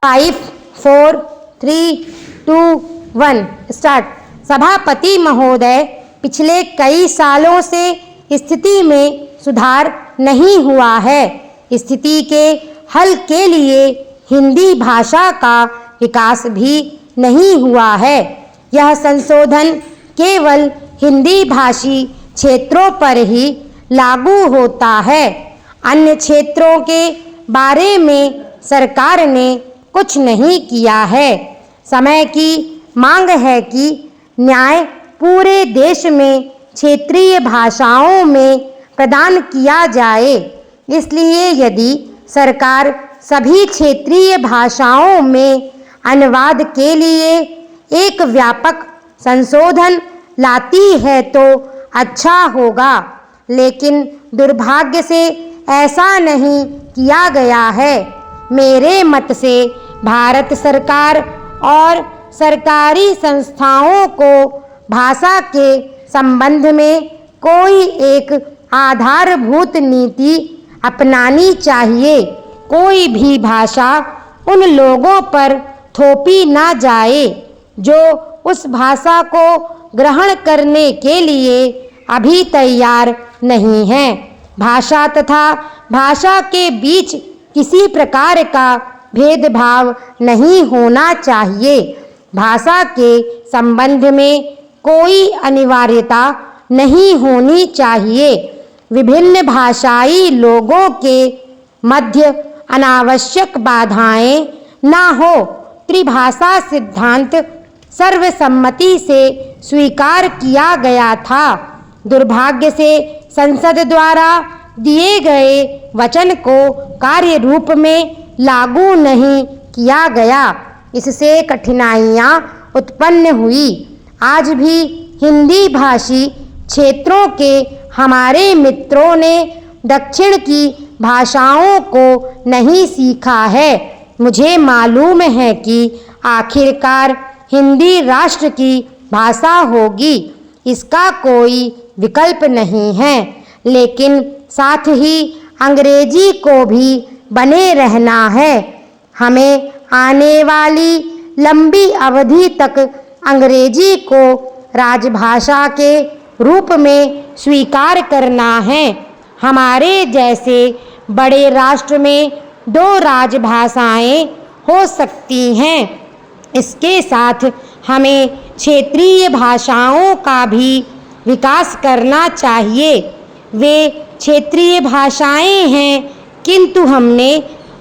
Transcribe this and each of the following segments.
5, 4, 3, 2, 1 start. सभापति महोदय, पिछले कई सालों से स्थिति में सुधार नहीं हुआ है। स्थिति के हल के लिए हिंदी भाषा का विकास भी नहीं हुआ है। यह संशोधन केवल हिंदी भाषी क्षेत्रों पर ही लागू होता है। अन्य क्षेत्रों के बारे में सरकार ने कुछ नहीं किया है। समय की मांग है कि न्याय पूरे देश में क्षेत्रीय भाषाओं में प्रदान किया जाए। इसलिए यदि सरकार सभी क्षेत्रीय भाषाओं में अनुवाद के लिए एक व्यापक संशोधन लाती है तो अच्छा होगा, लेकिन दुर्भाग्य से ऐसा नहीं किया गया है। मेरे मत से भारत सरकार और सरकारी संस्थाओं को भाषा के संबंध में कोई एक आधारभूत नीति अपनानी चाहिए। कोई भी भाषा उन लोगों पर थोपी ना जाए जो उस भाषा को ग्रहण करने के लिए अभी तैयार नहीं हैं। भाषा तथा भाषा के बीच किसी प्रकार का भेदभाव नहीं होना चाहिए। भाषा के संबंध में कोई अनिवार्यता नहीं होनी चाहिए। विभिन्न भाषाई लोगों के मध्य अनावश्यक बाधाएं ना हो। त्रिभाषा सिद्धांत सर्वसम्मति से स्वीकार किया गया था। दुर्भाग्य से संसद द्वारा दिए गए वचन को कार्य रूप में लागू नहीं किया गया। इससे कठिनाइयाँ उत्पन्न हुई। आज भी हिंदी भाषी क्षेत्रों के हमारे मित्रों ने दक्षिण की भाषाओं को नहीं सीखा है। मुझे मालूम है कि आखिरकार हिंदी राष्ट्र की भाषा होगी, इसका कोई विकल्प नहीं है, लेकिन साथ ही अंग्रेजी को भी बने रहना है। हमें आने वाली लंबी अवधि तक अंग्रेजी को राजभाषा के रूप में स्वीकार करना है। हमारे जैसे बड़े राष्ट्र में 2 राजभाषाएं हो सकती हैं। इसके साथ हमें क्षेत्रीय भाषाओं का भी विकास करना चाहिए। वे क्षेत्रीय भाषाएं हैं, किंतु हमने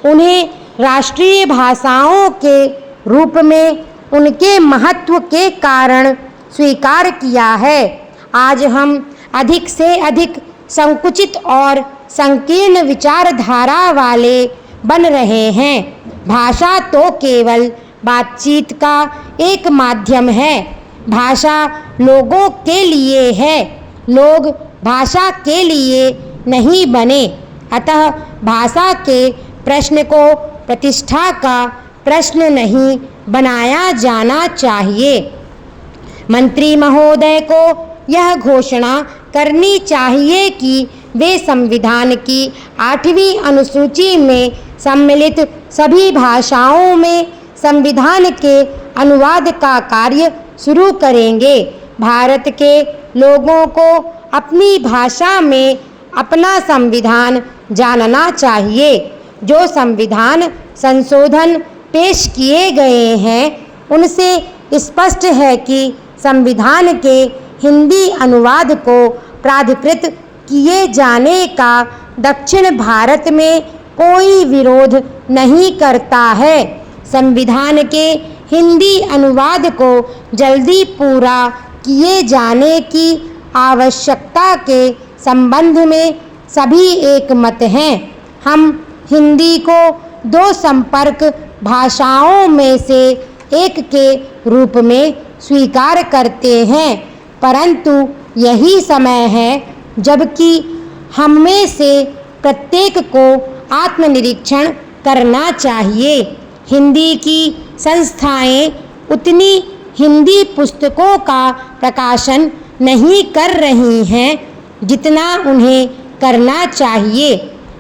उन्हें राष्ट्रीय भाषाओं के रूप में उनके महत्व के कारण स्वीकार किया है। आज हम अधिक से अधिक संकुचित और संकीर्ण विचारधारा वाले बन रहे हैं। भाषा तो केवल बातचीत का एक माध्यम है। भाषा लोगों के लिए है, लोग भाषा के लिए नहीं बने। अतः भाषा के प्रश्न को प्रतिष्ठा का प्रश्न नहीं बनाया जाना चाहिए। मंत्री महोदय को यह घोषणा करनी चाहिए कि वे संविधान की 8वीं अनुसूची में सम्मिलित सभी भाषाओं में संविधान के अनुवाद का कार्य शुरू करेंगे। भारत के लोगों को अपनी भाषा में अपना संविधान जानना चाहिए। जो संविधान संशोधन पेश किए गए हैं उनसे स्पष्ट है कि संविधान के हिंदी अनुवाद को प्राधिकृत किए जाने का दक्षिण भारत में कोई विरोध नहीं करता है। संविधान के हिंदी अनुवाद को जल्दी पूरा किए जाने की आवश्यकता के संबंध में सभी एकमत हैं। हम हिंदी को 2 संपर्क भाषाओं में से एक के रूप में स्वीकार करते हैं, परंतु यही समय है जबकि हम में से प्रत्येक को आत्मनिरीक्षण करना चाहिए। हिंदी की संस्थाएं उतनी हिंदी पुस्तकों का प्रकाशन नहीं कर रही हैं जितना उन्हें करना चाहिए।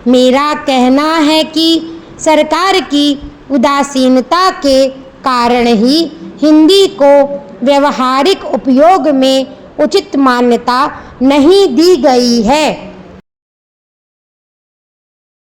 मेरा कहना है कि सरकार की उदासीनता के कारण ही हिंदी को व्यवहारिक उपयोग में उचित मान्यता नहीं दी गई है।